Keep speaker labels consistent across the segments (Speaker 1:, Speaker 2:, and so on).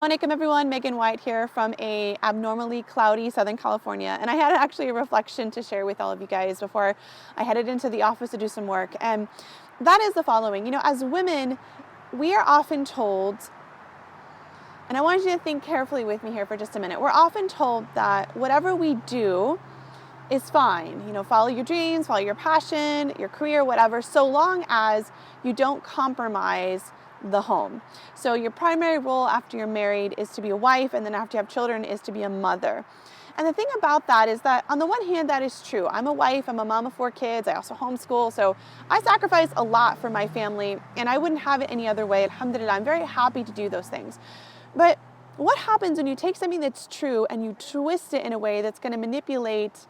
Speaker 1: Alaikum everyone, Megan White here from a abnormally cloudy Southern California, and I had actually a reflection to share with all of you guys before I headed into the office to do some work, and that is the following. As women, we are often told, and I want you to think carefully with me here for just a minute, we're often told that whatever we do is fine. Follow your dreams, follow your passion, your career, whatever, so long as you don't compromise the home. So your primary role after you're married is to be a wife, and then after you have children is to be a mother. And the thing about that is that on the one hand, that is true. I'm a wife, I'm a mom of 4 kids, I also homeschool, so I sacrifice a lot for my family, and I wouldn't have it any other way. Alhamdulillah, I'm very happy to do those things. But what happens when you take something that's true and you twist it in a way that's going to manipulate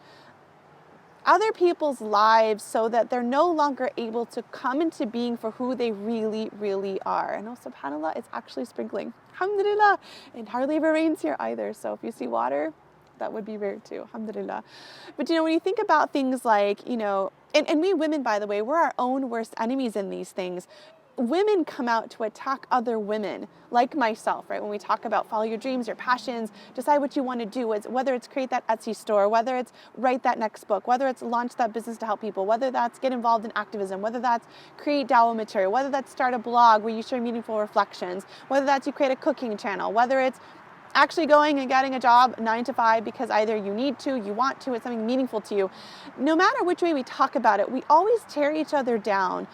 Speaker 1: other people's lives so that they're no longer able to come into being for who they really, really are? And oh, subhanAllah, it's actually sprinkling. Alhamdulillah. It hardly ever rains here either. So if you see water, that would be rare too. Alhamdulillah. But when you think about things like, and we women, by the way, we're our own worst enemies in these things. Women come out to attack other women like myself, right? When we talk about follow your dreams, your passions, decide what you want to do, whether it's create that Etsy store, whether it's write that next book, whether it's launch that business to help people, whether that's get involved in activism, whether that's create dawah material, whether that's start a blog where you share meaningful reflections, whether that's you create a cooking channel, whether it's actually going and getting a job 9 to 5 because either you need to, you want to, it's something meaningful to you. No matter which way we talk about it, we always tear each other down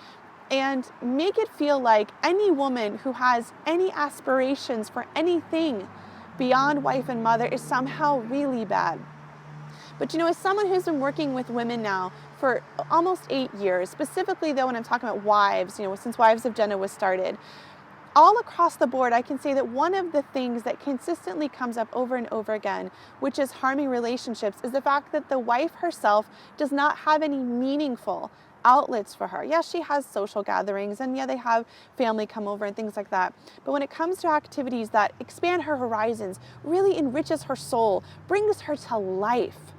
Speaker 1: and make it feel like any woman who has any aspirations for anything beyond wife and mother is somehow really bad. But as someone who's been working with women now for almost 8 years, specifically though when I'm talking about wives, since Wives of Jannah was started, all across the board, I can say that one of the things that consistently comes up over and over again, which is harming relationships, is the fact that the wife herself does not have any meaningful outlets for her. Yes, she has social gatherings, and yeah, they have family come over and things like that. But when it comes to activities that expand her horizons, really enriches her soul, brings her to life,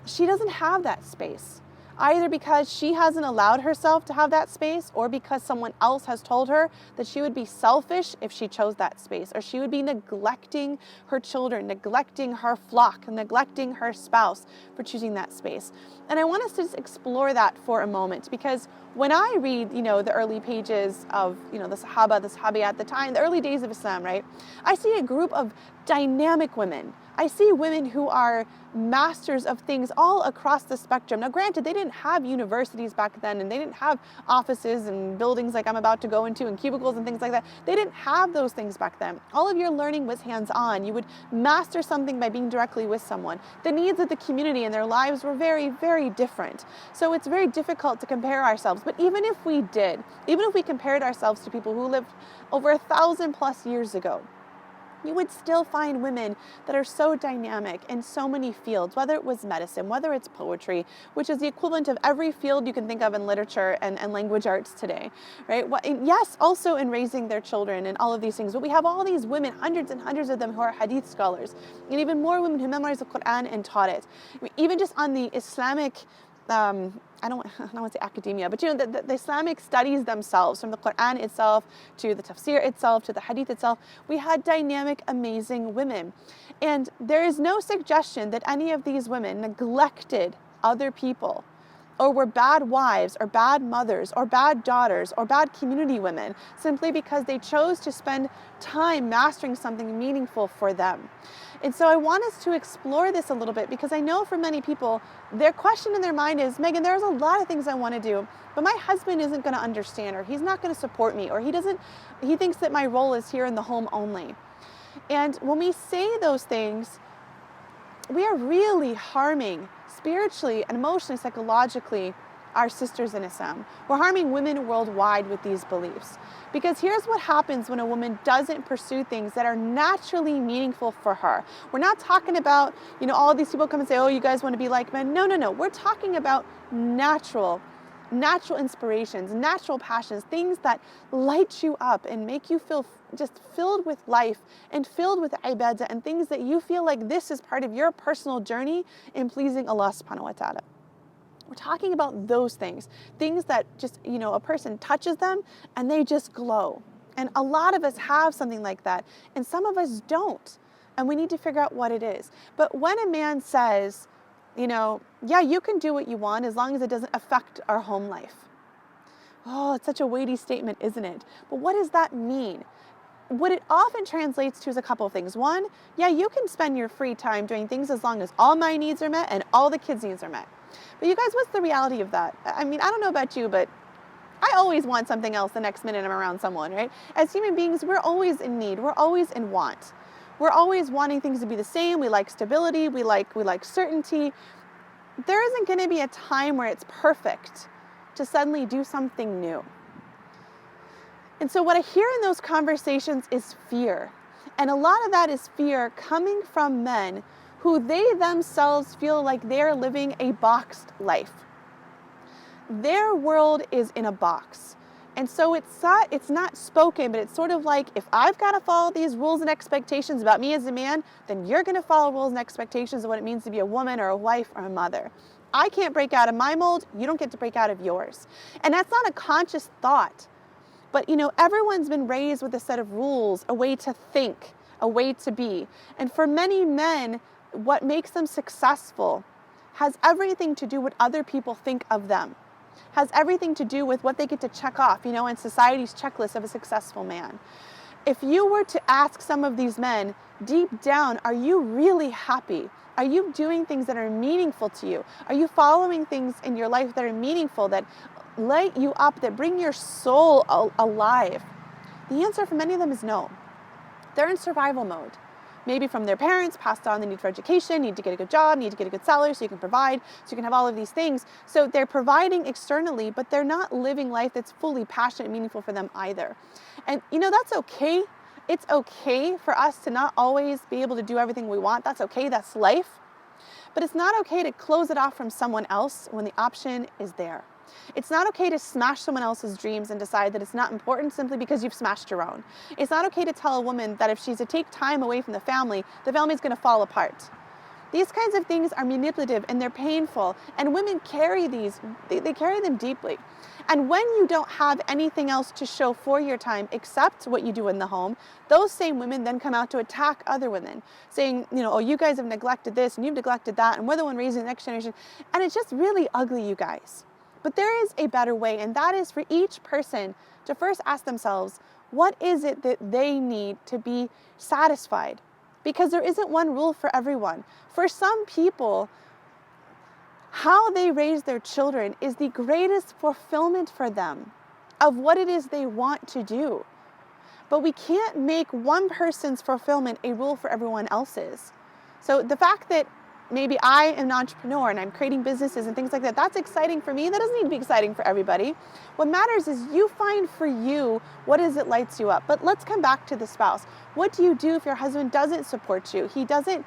Speaker 1: she doesn't have that space. Either because she hasn't allowed herself to have that space, or because someone else has told her that she would be selfish if she chose that space, or she would be neglecting her children, neglecting her flock, neglecting her spouse for choosing that space. And I want us to just explore that for a moment, because when I read, the early pages of, the Sahaba, the Sahabi at the time, the early days of Islam, right? I see a group of dynamic women. I see women who are masters of things all across the spectrum. Now, granted, they didn't have universities back then, and they didn't have offices and buildings like I'm about to go into and cubicles and things like that. They didn't have those things back then. All of your learning was hands-on. You would master something by being directly with someone. The needs of the community and their lives were very, very different. So it's very difficult to compare ourselves. But even if we did, even if we compared ourselves to people who lived over 1,000+ years ago, you would still find women that are so dynamic in so many fields, whether it was medicine, whether it's poetry, which is the equivalent of every field you can think of in literature and language arts today, right? Yes, also in raising their children and all of these things, but we have all these women, hundreds and hundreds of them, who are hadith scholars, and even more women who memorized the Quran and taught it. Even just on the Islamic I don't want to say academia, but the Islamic studies themselves, from the Quran itself to the tafsir itself to the hadith itself, we had dynamic, amazing women. And there is no suggestion that any of these women neglected other people, or were bad wives, or bad mothers, or bad daughters, or bad community women, simply because they chose to spend time mastering something meaningful for them. And so I want us to explore this a little bit, because I know for many people, their question in their mind is, Megan, there's a lot of things I want to do, but my husband isn't going to understand, or he's not going to support me, or he thinks that my role is here in the home only. And when we say those things, we are really harming spiritually and emotionally, psychologically, our sisters in Islam. We're harming women worldwide with these beliefs. Because here's what happens when a woman doesn't pursue things that are naturally meaningful for her. We're not talking about, all these people come and say, oh, you guys want to be like men. No. We're talking about natural inspirations, natural passions, things that light you up and make you feel just filled with life and filled with ibadah, and things that you feel like this is part of your personal journey in pleasing Allah subhanahu wa ta'ala. We're talking about those things that just, a person touches them and they just glow. And a lot of us have something like that, and some of us don't. And we need to figure out what it is. But when a man says, yeah, you can do what you want as long as it doesn't affect our home life. Oh, it's such a weighty statement, isn't it? But what does that mean? What it often translates to is a couple of things. One, yeah, you can spend your free time doing things as long as all my needs are met and all the kids' needs are met. But you guys, what's the reality of that? I mean, I don't know about you, but I always want something else the next minute I'm around someone, right? As human beings, we're always in need. We're always in want. We're always wanting things to be the same. We like stability. We like certainty. There isn't going to be a time where it's perfect to suddenly do something new. And so what I hear in those conversations is fear. And a lot of that is fear coming from men who they themselves feel like they're living a boxed life. Their world is in a box. And so it's not spoken, but it's sort of like, if I've got to follow these rules and expectations about me as a man, then you're going to follow rules and expectations of what it means to be a woman or a wife or a mother. I can't break out of my mold. You don't get to break out of yours. And that's not a conscious thought. But, everyone's been raised with a set of rules, a way to think, a way to be. And for many men, what makes them successful has everything to do with what other people think of them. Has everything to do with what they get to check off, in society's checklist of a successful man. If you were to ask some of these men, deep down, are you really happy? Are you doing things that are meaningful to you? Are you following things in your life that are meaningful, that light you up, that bring your soul alive? The answer for many of them is no. They're in survival mode. Maybe from their parents, passed on the need for education, need to get a good job, need to get a good salary so you can provide, so you can have all of these things. So they're providing externally, but they're not living life that's fully passionate and meaningful for them either. And that's okay. It's okay for us to not always be able to do everything we want. That's okay, that's life. But it's not okay to close it off from someone else when the option is there. It's not okay to smash someone else's dreams and decide that it's not important simply because you've smashed your own. It's not okay to tell a woman that if she's to take time away from the family's going to fall apart. These kinds of things are manipulative and they're painful, and women carry these, they carry them deeply. And when you don't have anything else to show for your time except what you do in the home, those same women then come out to attack other women, saying, oh, you guys have neglected this and you've neglected that, and we're the one raising the next generation. And it's just really ugly, you guys. But there is a better way, and that is for each person to first ask themselves, what is it that they need to be satisfied? Because there isn't one rule for everyone. For some people, how they raise their children is the greatest fulfillment for them of what it is they want to do. But we can't make one person's fulfillment a rule for everyone else's. So the fact that maybe I am an entrepreneur and I'm creating businesses and things like that, that's exciting for me. That doesn't need to be exciting for everybody. What matters is you find for you what is it lights you up. But let's come back to the spouse. What do you do if your husband doesn't support you? He doesn't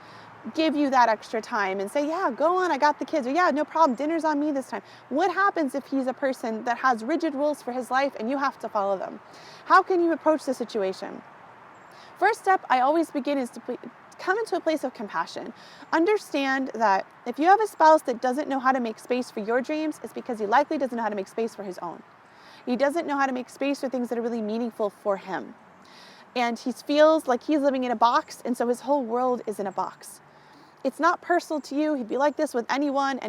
Speaker 1: give you that extra time and say, yeah, go on, I got the kids, or yeah, no problem, dinner's on me this time. What happens if he's a person that has rigid rules for his life and you have to follow them? How can you approach the situation? First step I always begin is to come into a place of compassion. Understand that if you have a spouse that doesn't know how to make space for your dreams, it's because he likely doesn't know how to make space for his own. He doesn't know how to make space for things that are really meaningful for him. And he feels like he's living in a box, and so his whole world is in a box. It's not personal to you. He'd be like this with anyone,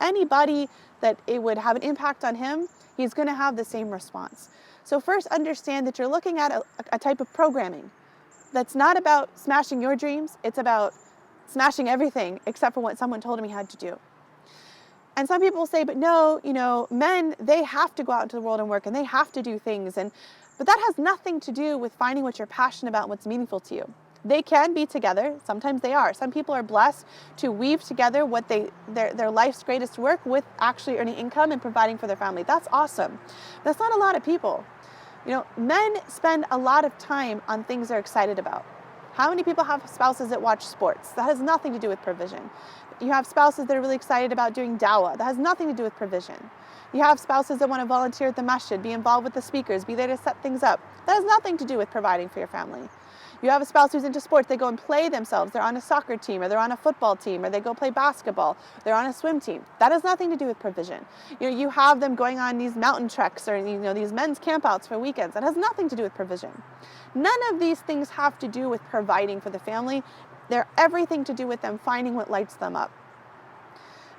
Speaker 1: anybody that it would have an impact on him, he's going to have the same response. So first understand that you're looking at a type of programming that's not about smashing your dreams. It's about smashing everything except for what someone told him he had to do. And some people say, but no, men, they have to go out into the world and work and they have to do things. But that has nothing to do with finding what you're passionate about and what's meaningful to you. They can be together. Sometimes they are. Some people are blessed to weave together what their life's greatest work with actually earning income and providing for their family. That's awesome. That's not a lot of people. Men spend a lot of time on things they're excited about. How many people have spouses that watch sports? That has nothing to do with provision. You have spouses that are really excited about doing dawah. That has nothing to do with provision. You have spouses that want to volunteer at the masjid, be involved with the speakers, be there to set things up. That has nothing to do with providing for your family. You have a spouse who's into sports, they go and play themselves. They're on a soccer team, or they're on a football team, or they go play basketball. They're on a swim team. That has nothing to do with provision. You have them going on these mountain treks or these men's campouts for weekends. That has nothing to do with provision. None of these things have to do with providing for the family. They're everything to do with them finding what lights them up.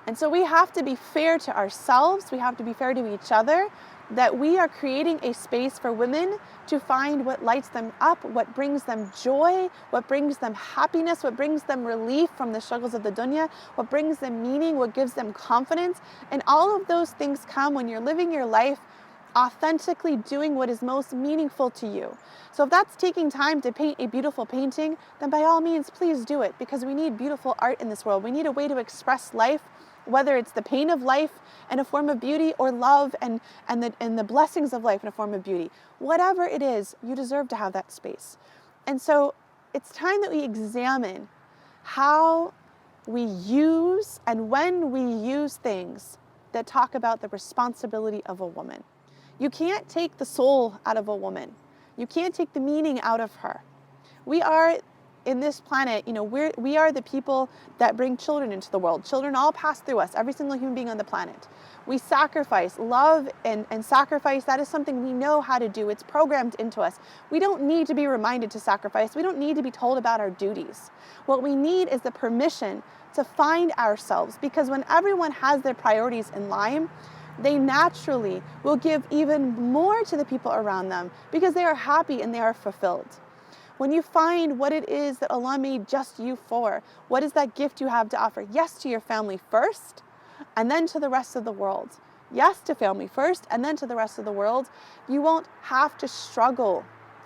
Speaker 1: And so we have to be fair to ourselves. We have to be fair to each other, that we are creating a space for women to find what lights them up, what brings them joy, what brings them happiness, what brings them relief from the struggles of the dunya, what brings them meaning, what gives them confidence. And all of those things come when you're living your life authentically doing what is most meaningful to you. So if that's taking time to paint a beautiful painting, then by all means, please do it, because we need beautiful art in this world. We need a way to express life, whether it's the pain of life in a form of beauty, or love and the blessings of life in a form of beauty. Whatever it is, you deserve to have that space. And so it's time that we examine how we use and when we use things that talk about the responsibility of a woman. You can't take the soul out of a woman. You can't take the meaning out of her. We are in this planet, we are the people that bring children into the world. Children all pass through us, every single human being on the planet. We sacrifice, love and sacrifice. That is something we know how to do. It's programmed into us. We don't need to be reminded to sacrifice. We don't need to be told about our duties. What we need is the permission to find ourselves, because when everyone has their priorities in line, they naturally will give even more to the people around them, because they are happy and they are fulfilled. When you find what it is that Allah made just you for, what is that gift you have to offer? Yes, to your family first, and then to the rest of the world. Yes, to family first, and then to the rest of the world. You won't have to struggle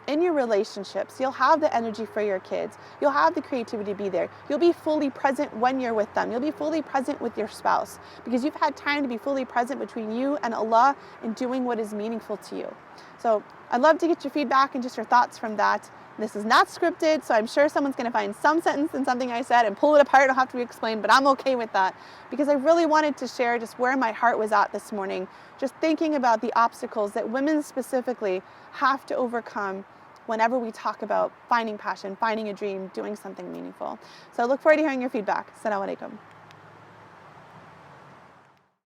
Speaker 1: in your relationships. You'll have the energy for your kids. You'll have the creativity to be there. You'll be fully present when you're with them. You'll be fully present with your spouse, because you've had time to be fully present between you and Allah in doing what is meaningful to you. So I'd love to get your feedback and just your thoughts from that. This is not scripted, so I'm sure someone's going to find some sentence in something I said and pull it apart. It'll have to be explained, but I'm okay with that, because I really wanted to share just where my heart was at this morning, just thinking about the obstacles that women specifically have to overcome whenever we talk about finding passion, finding a dream, doing something meaningful. So I look forward to hearing your feedback. Assalamu alaikum.